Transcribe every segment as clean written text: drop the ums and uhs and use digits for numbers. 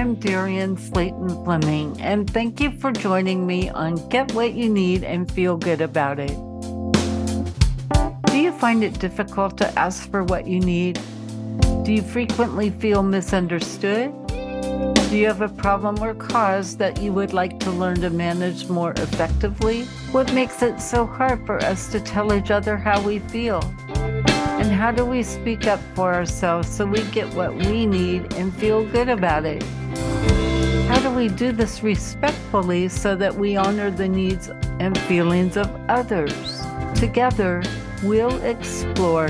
I'm Darian Slayton Fleming, and thank you for joining me on Get What You Need and Feel Good About It. Do you find it difficult to ask for what you need? Do you frequently feel misunderstood? Do you have a problem or cause that you would like to learn to manage more effectively? What makes it so hard for us to tell each other how we feel? And how do we speak up for ourselves so we get what we need and feel good about it? How do we do this respectfully so that we honor the needs and feelings of others? Together, we'll explore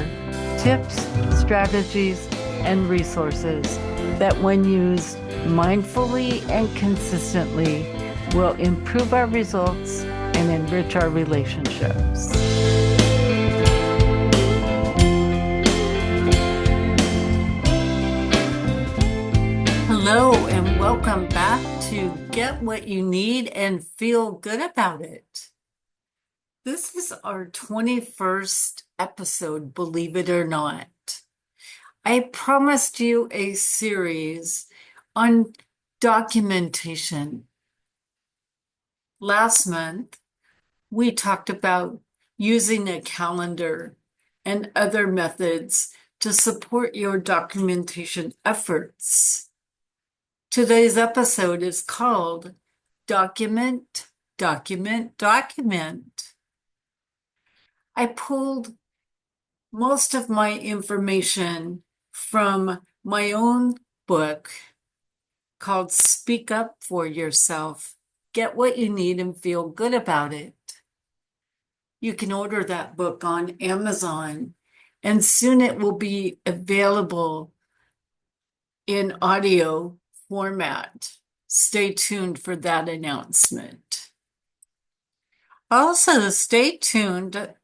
tips, strategies, and resources that, when used mindfully and consistently, will improve our results and enrich our relationships. Hello, and welcome back to Get What You Need and Feel Good About It. This is our 21st episode, believe it or not. I promised you a series on documentation. Last month, we talked about using a calendar and other methods to support your documentation efforts. Today's episode is called Document, Document, Document. I pulled most of my information from my own book called Speak Up for Yourself, Get What You Need and Feel Good About It. You can order that book on Amazon, and soon it will be available in audio format. Stay tuned for that announcement. Also, stay tuned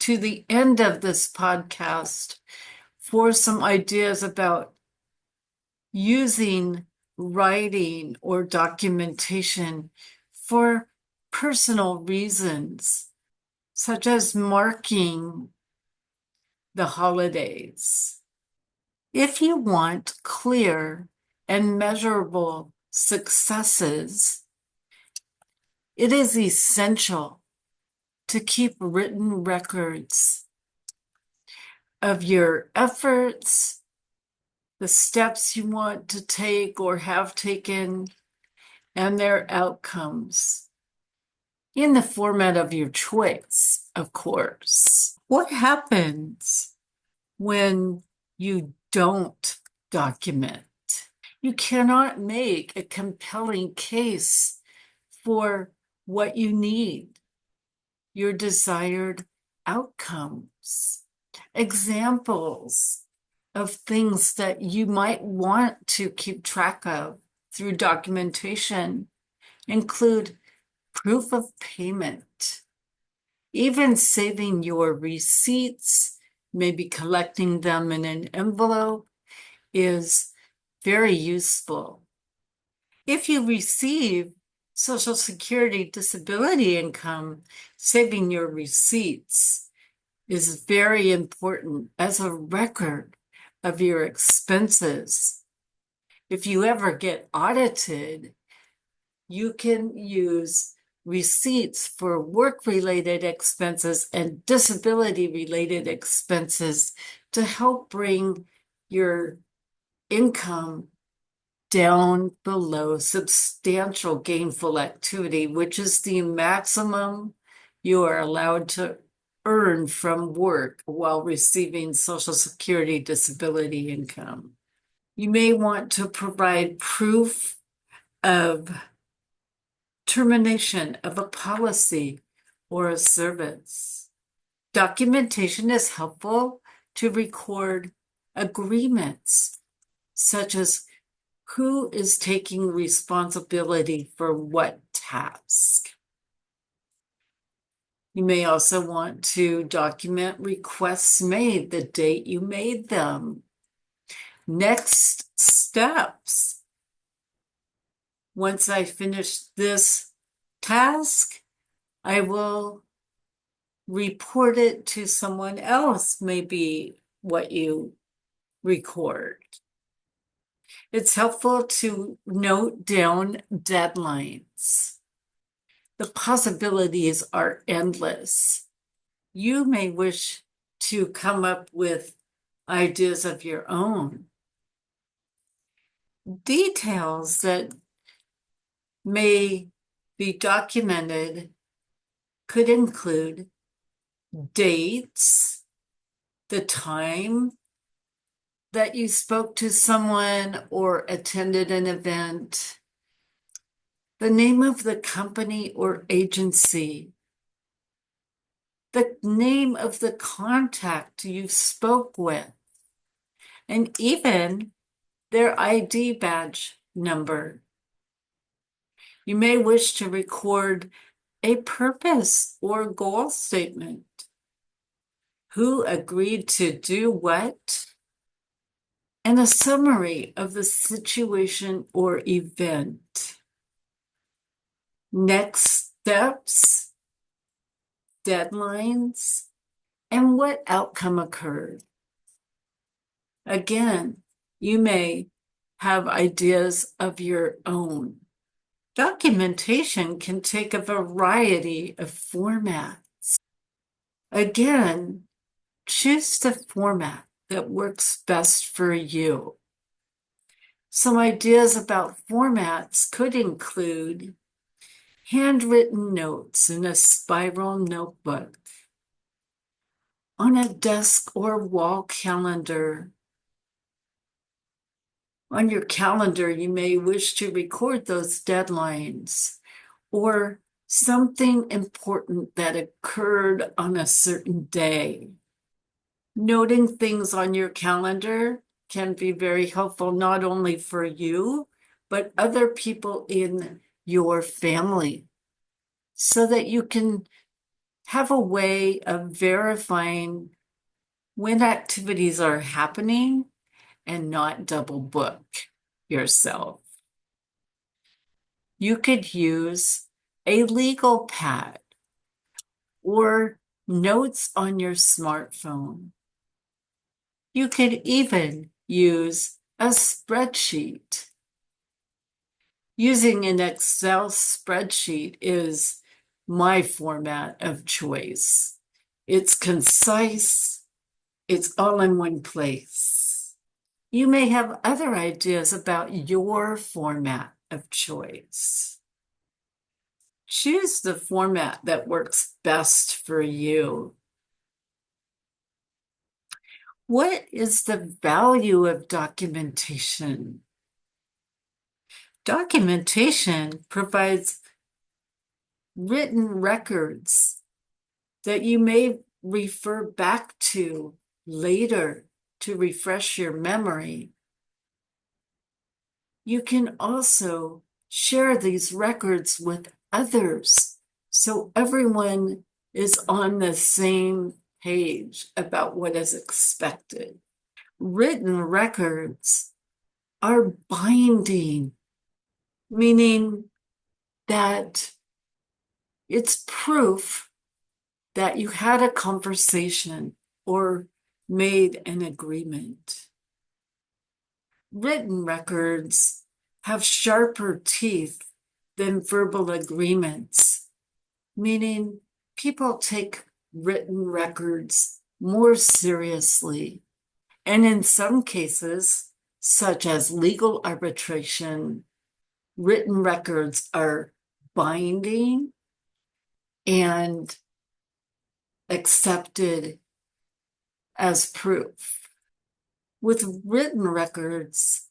to the end of this podcast for some ideas about using writing or documentation for personal reasons, such as marking the holidays. If you want clear and measurable successes, it is essential to keep written records of your efforts, the steps you want to take or have taken, and their outcomes in the format of your choice, of course. What happens when you don't document? You cannot make a compelling case for what you need, your desired outcomes. Examples of things that you might want to keep track of through documentation include proof of payment, even saving your receipts, maybe collecting them in an envelope is very useful. If you receive Social Security disability income, saving your receipts is very important as a record of your expenses. If you ever get audited, you can use receipts for work-related expenses and disability-related expenses to help bring your income down below substantial gainful activity, which is the maximum you are allowed to earn from work while receiving Social Security disability income. You may want to provide proof of termination of a policy or a service. Documentation is helpful to record agreements, such as who is taking responsibility for what task. You may also want to document requests made, the date you made them. Next steps. Once I finish this task, I will report it to someone else, maybe what you record. It's helpful to note down deadlines. The possibilities are endless. You may wish to come up with ideas of your own. Details that may be documented could include dates, the time that you spoke to someone or attended an event, the name of the company or agency, the name of the contact you spoke with, and even their ID badge number. You may wish to record a purpose or goal statement. Who agreed to do what? And a summary of the situation or event. Next steps, deadlines, and what outcome occurred. Again, you may have ideas of your own. Documentation can take a variety of formats. Again, choose the format that works best for you. Some ideas about formats could include handwritten notes in a spiral notebook, on a desk or wall calendar. On your calendar, you may wish to record those deadlines or something important that occurred on a certain day. Noting things on your calendar can be very helpful, not only for you, but other people in your family, so that you can have a way of verifying when activities are happening and not double book yourself. You could use a legal pad or notes on your smartphone. You could even use a spreadsheet. Using an Excel spreadsheet is my format of choice. It's concise, it's all in one place. You may have other ideas about your format of choice. Choose the format that works best for you. What is the value of documentation? Documentation provides written records that you may refer back to later to refresh your memory. You can also share these records with others so everyone is on the same page about what is expected. Written records are binding, meaning that it's proof that you had a conversation or made an agreement. Written records have sharper teeth than verbal agreements, meaning people take written records more seriously. And in some cases, such as legal arbitration, written records are binding and accepted as proof. With written records,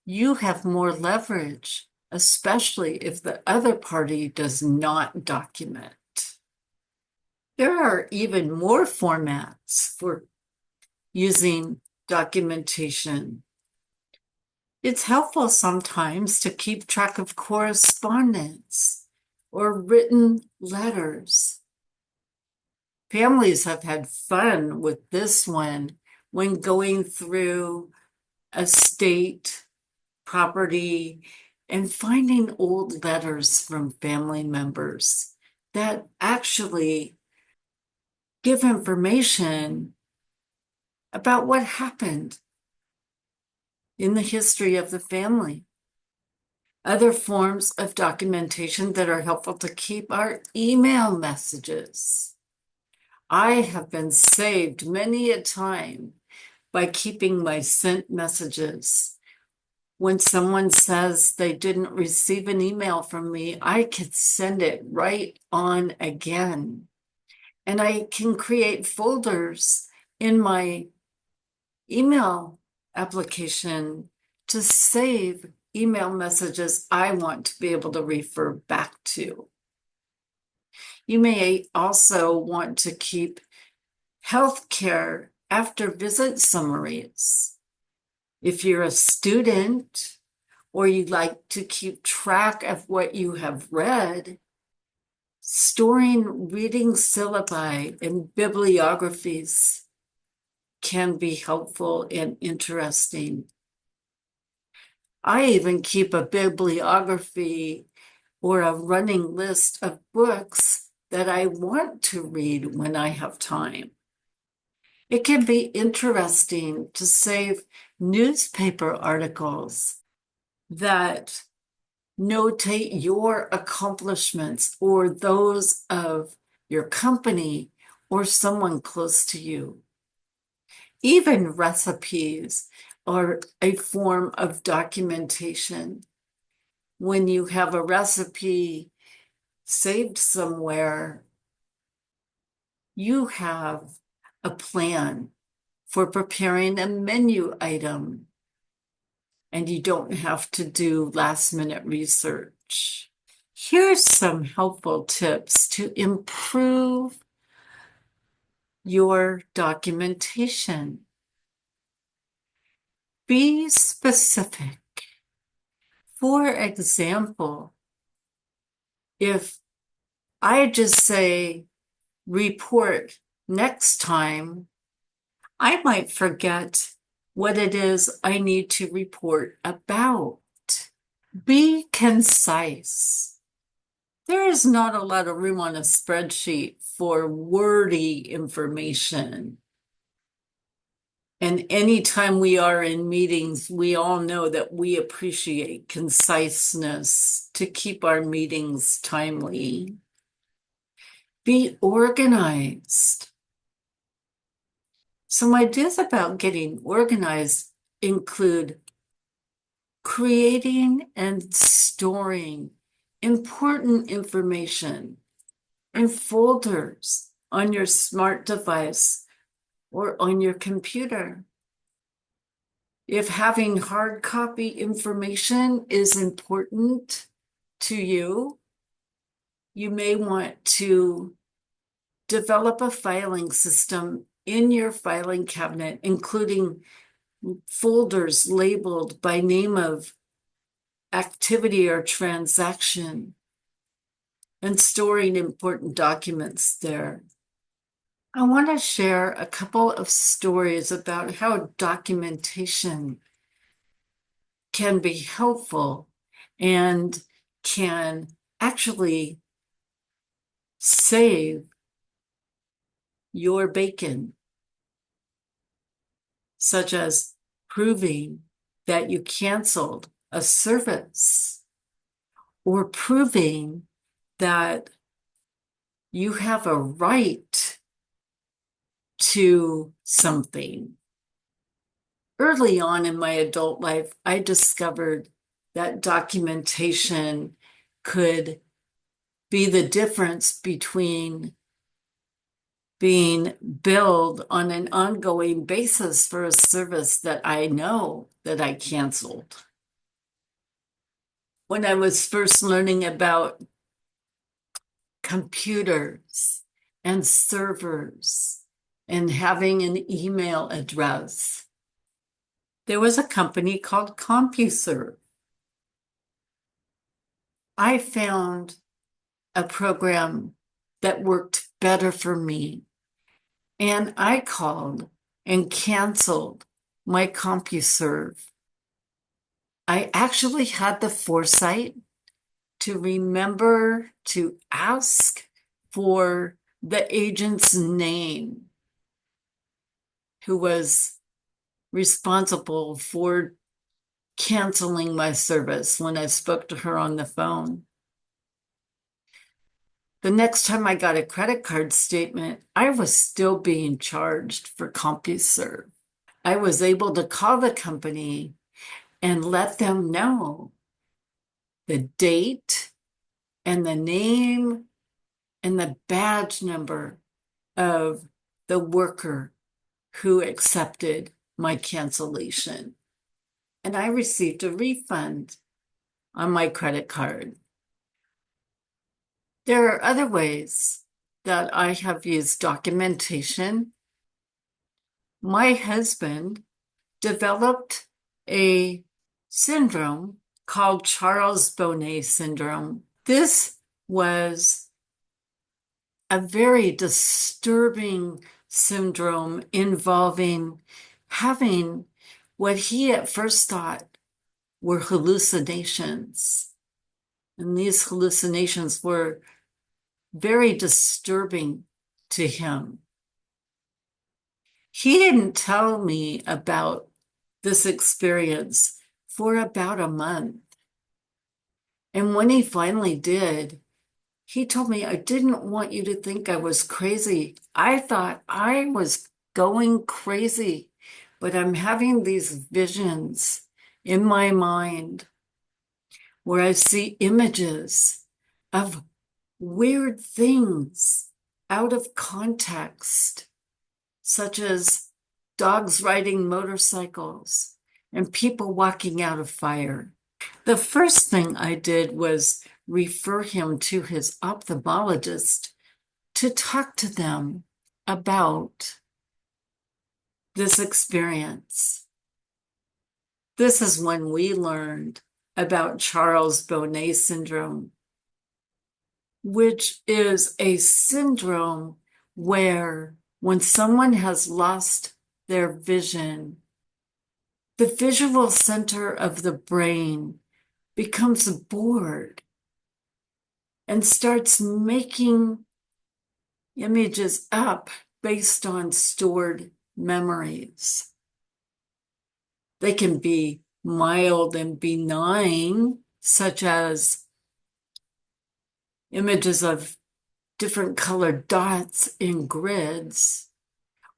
you have more leverage, especially if the other party does not document. There are even more formats for using documentation. It's helpful sometimes to keep track of correspondence or written letters. Families have had fun with this one when going through estate, property, and finding old letters from family members that actually give information about what happened. in the history of the family. Other forms of documentation that are helpful to keep are email messages. I have been saved many a time by keeping my sent messages. When someone says they didn't receive an email from me, I could send it right on again. And I can create folders in my email application to save email messages I want to be able to refer back to. You may also want to keep healthcare after visit summaries. If you're a student or you'd like to keep track of what you have read, storing reading syllabi and bibliographies can be helpful and interesting. I even keep a bibliography or a running list of books that I want to read when I have time. It can be interesting to save newspaper articles that notate your accomplishments or those of your company or someone close to you. Even recipes are a form of documentation. When you have a recipe saved somewhere, you have a plan for preparing a menu item, and you don't have to do last-minute research. Here's some helpful tips to improve your documentation. Be specific. For example, if I just say report next time, I might forget what it is I need to report about. Be concise. There is not a lot of room on a spreadsheet for wordy information. And anytime we are in meetings, we all know that we appreciate conciseness to keep our meetings timely. Be organized. Some ideas about getting organized include creating and storing important information in folders on your smart device or on your computer. If having hard copy information is important to you, you may want to develop a filing system in your filing cabinet, including folders labeled by name of activity or transaction, and storing important documents there. I want to share a couple of stories about how documentation can be helpful and can actually save your bacon, such as proving that you canceled a service or proving that you have a right to something. Early on in my adult life, I discovered that documentation could be the difference between being billed on an ongoing basis for a service that I know that I canceled. When I was first learning about computers and servers and having an email address, there was a company called CompuServe. I found a program that worked better for me, and I called and canceled my CompuServe. I actually had the foresight to remember to ask for the agent's name who was responsible for canceling my service when I spoke to her on the phone. The next time I got a credit card statement, I was still being charged for CompuServe. I was able to call the company and let them know the date and the name and the badge number of the worker who accepted my cancellation. And I received a refund on my credit card. There are other ways that I have used documentation. My husband developed a syndrome called Charles Bonnet syndrome. This was a very disturbing syndrome involving having what he at first thought were hallucinations. And these hallucinations were very disturbing to him. He didn't tell me about this experience for about a month. And when he finally did, he told me, I didn't want you to think I was crazy. I thought I was going crazy, but I'm having these visions in my mind where I see images of weird things out of context, such as dogs riding motorcycles and people walking out of fire. The first thing I did was refer him to his ophthalmologist to talk to them about this experience. This is when we learned about Charles Bonnet syndrome, which is a syndrome where when someone has lost their vision, the visual center of the brain becomes bored and starts making images up based on stored memories. They can be mild and benign, such as images of different colored dots in grids,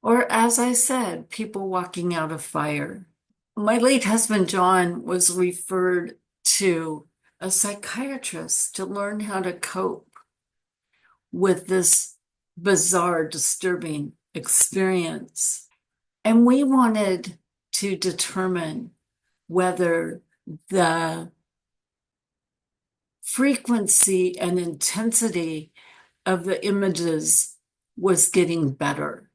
or as I said, people walking out of fire. My late husband, John, was referred to a psychiatrist to learn how to cope with this bizarre, disturbing experience. And we wanted to determine whether the frequency and intensity of the images was getting better.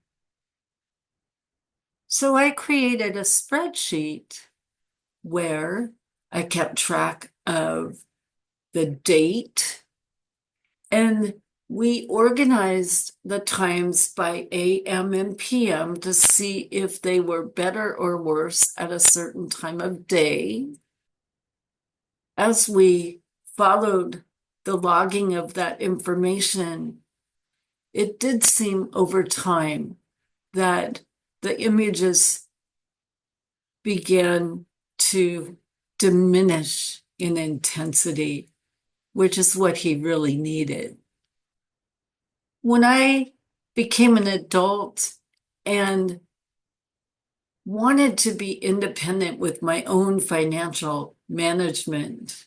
So I created a spreadsheet where I kept track of the date, and we organized the times by AM and PM to see if they were better or worse at a certain time of day. As we followed the logging of that information, it did seem over time that the images began to diminish in intensity, which is what he really needed. When I became an adult and wanted to be independent with my own financial management,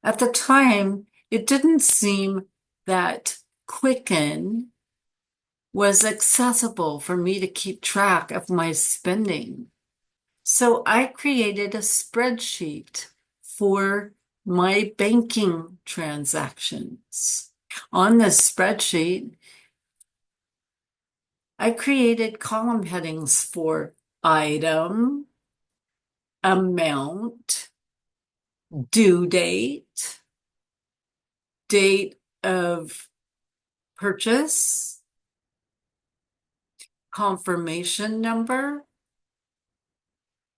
at the time, it didn't seem that Quicken was accessible for me to keep track of my spending. So I created a spreadsheet for my banking transactions. On this spreadsheet, I created column headings for item, amount, due date, date of purchase, confirmation number,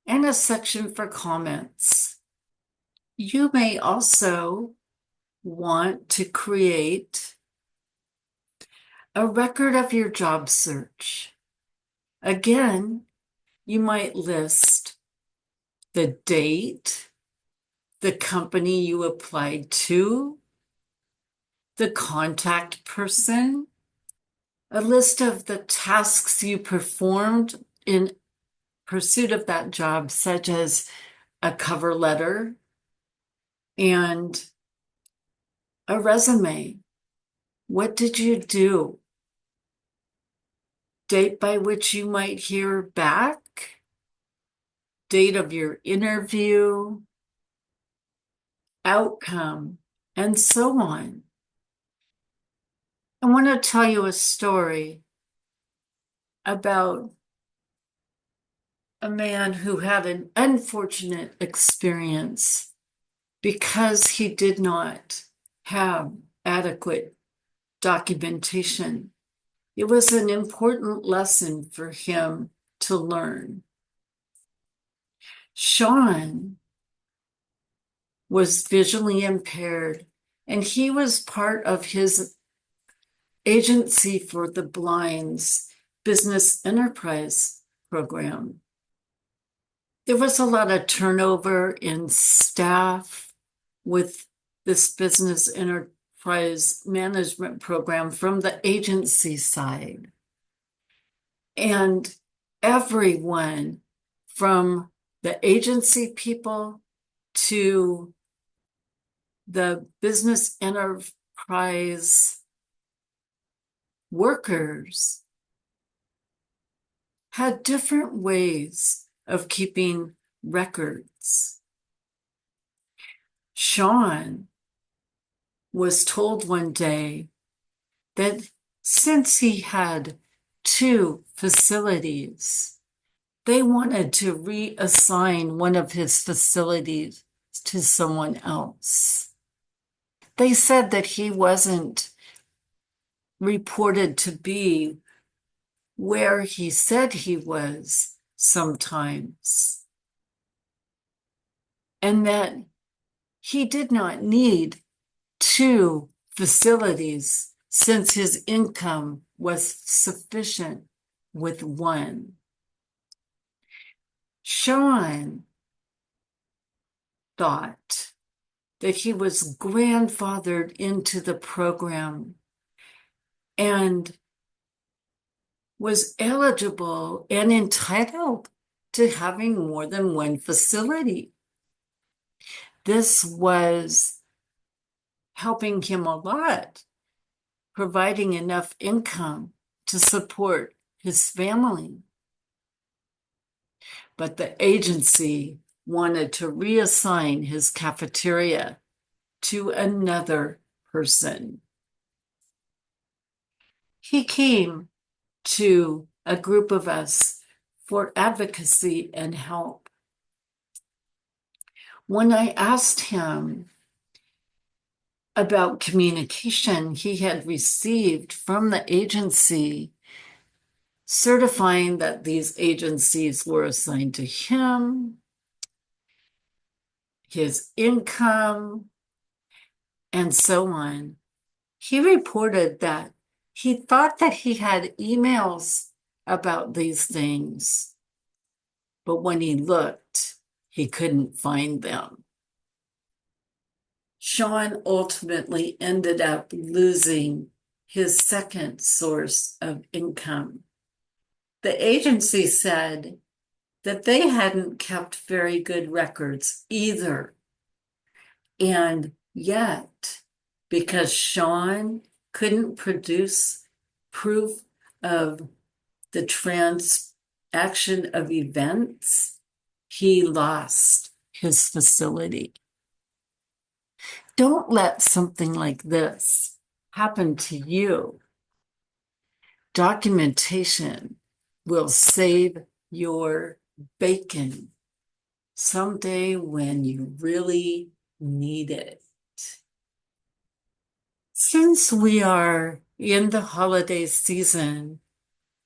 and a section for comments. You may also want to create a record of your job search. Again, you might list the date, the company you applied to, the contact person, a list of the tasks you performed in pursuit of that job, such as a cover letter and a resume. What did you do? Date by which you might hear back, date of your interview, outcome, and so on. I want to tell you a story about a man who had an unfortunate experience because he did not have adequate documentation. It was an important lesson for him to learn. Sean was visually impaired, and he was part of his Agency for the Blind's business enterprise program. There was a lot of turnover in staff with this business enterprise management program from the agency side. And everyone from the agency people to the business enterprise workers had different ways of keeping records. Sean was told one day that since he had 2 facilities, they wanted to reassign one of his facilities to someone else. They said that he wasn't reported to be where he said he was sometimes, and that he did not need 2 facilities since his income was sufficient with 1. Sean thought that he was grandfathered into the program and was eligible and entitled to having more than 1 facility. This was helping him a lot, providing enough income to support his family. But the agency wanted to reassign his cafeteria to another person. He came to a group of us for advocacy and help. When I asked him about communication he had received from the agency, certifying that these agencies were assigned to him, his income, and so on, he reported that he thought that he had emails about these things, but when he looked, he couldn't find them. Sean ultimately ended up losing his second source of income. The agency said that they hadn't kept very good records either. And yet, because Sean couldn't produce proof of the transaction of events, he lost his facility. Don't let something like this happen to you. Documentation will save your bacon someday when you really need it. Since we are in the holiday season,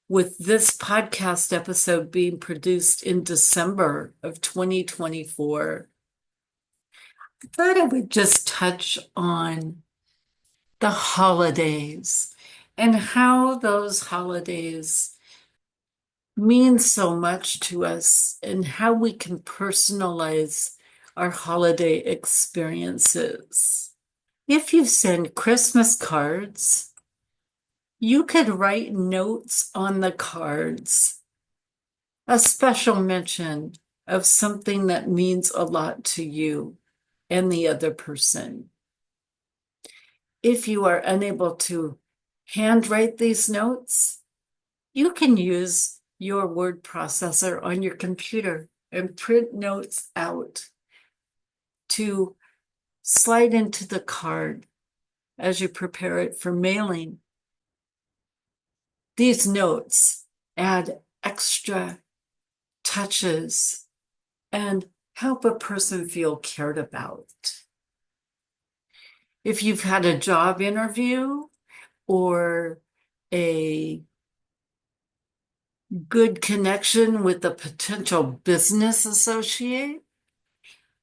with this podcast episode being produced in December of 2024, I thought I would just touch on the holidays and how those holidays means so much to us and how we can personalize our holiday experiences. If you send Christmas cards, you could write notes on the cards, a special mention of something that means a lot to you and the other person. If you are unable to handwrite these notes, you can use your word processor on your computer and print notes out to slide into the card as you prepare it for mailing. These notes add extra touches and help a person feel cared about. If you've had a job interview or a good connection with a potential business associate,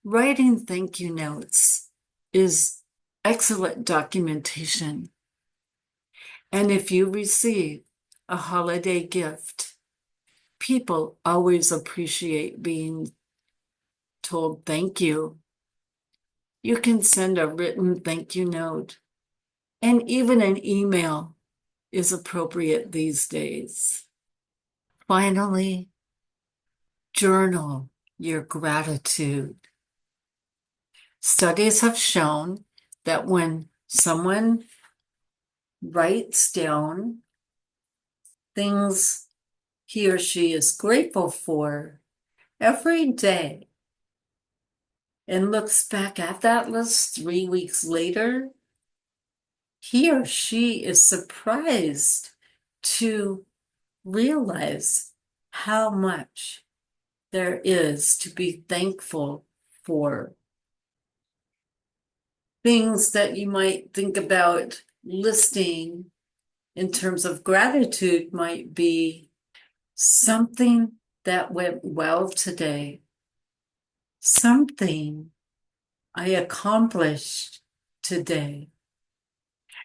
writing thank you notes is excellent documentation. And if you receive a holiday gift, people always appreciate being told thank you. You can send a written thank you note, and even an email is appropriate these days. Finally, journal your gratitude. Studies have shown that when someone writes down things he or she is grateful for every day and looks back at that list 3 weeks later, he or she is surprised to realize how much there is to be thankful for. Things that you might think about listing in terms of gratitude might be something that went well today, something I accomplished today,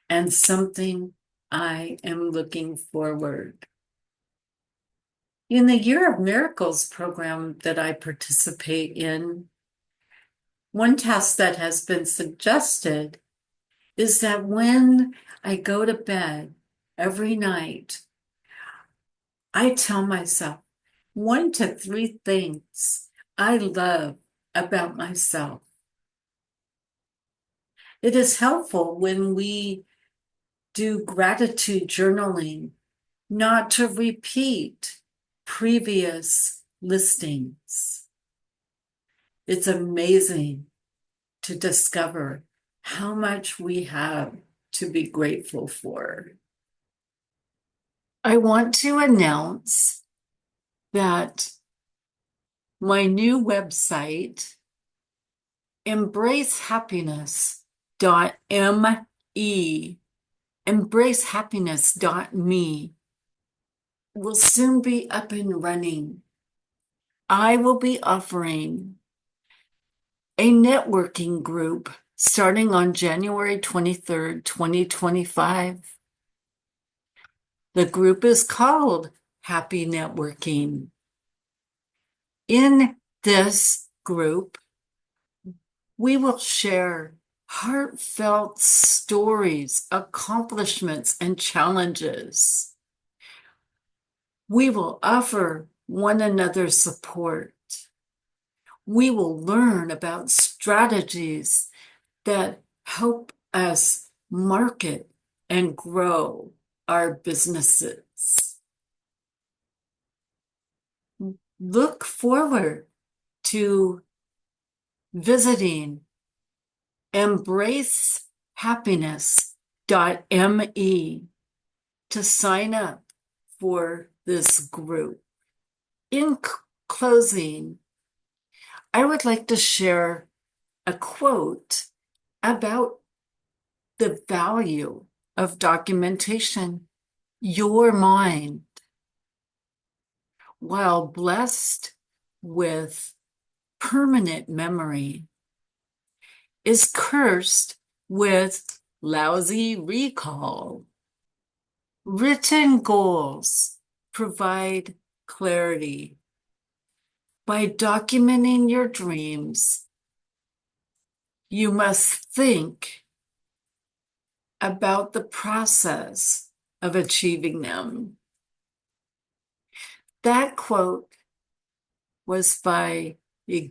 and something I am looking forward. In the Year of Miracles program that I participate in, one task that has been suggested is that when I go to bed every night, I tell myself 1 to 3 things I love about myself. It is helpful when we do gratitude journaling not to repeat previous listings. It's amazing to discover how much we have to be grateful for. I want to announce that my new website, embracehappiness.me, embracehappiness.me, will soon be up and running. I will be offering a networking group starting on January 23rd, 2025. The group is called Happy Networking. In this group, we will share heartfelt stories, accomplishments, and challenges. We will offer one another support. We will learn about strategies that help us market and grow our businesses. Look forward to visiting embracehappiness.me to sign up for this group. In closing, I would like to share a quote about the value of documentation. Your mind, while blessed with permanent memory, is cursed with lousy recall. Written goals provide clarity. By documenting your dreams, you must think about the process of achieving them. That quote was by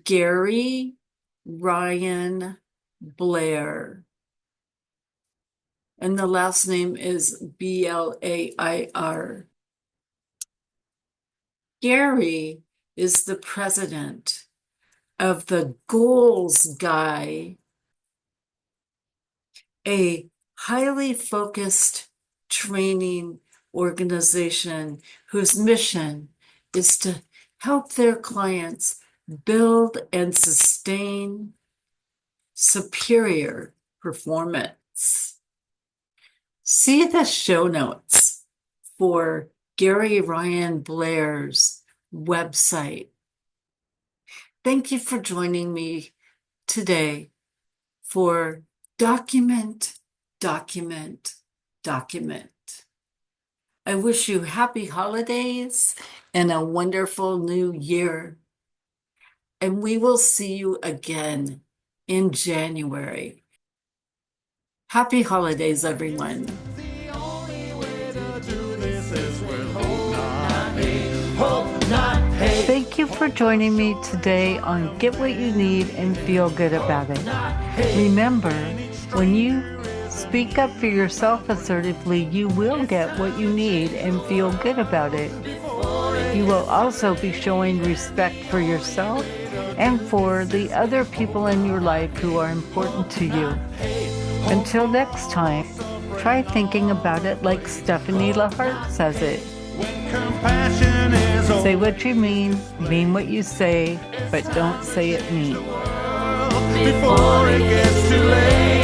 Gary Ryan Blair, and the last name is Blair. Gary is the president of the Goals Guy, a highly focused training organization whose mission is to help their clients build and sustain superior performance. See the show notes for Gary Ryan Blair's website. Thank you for joining me today for Document, Document, Document. I wish you happy holidays and a wonderful new year. And we will see you again in January. Happy holidays, everyone. Thank you for joining me today on Get What You Need and Feel Good About It. Remember, when you speak up for yourself assertively, you will get what you need and feel good about it. You will also be showing respect for yourself and for the other people in your life who are important to you. Until next time, try thinking about it like Stephanie LaHart says it. Say what you mean what you say, but don't say it mean. Before it gets too late.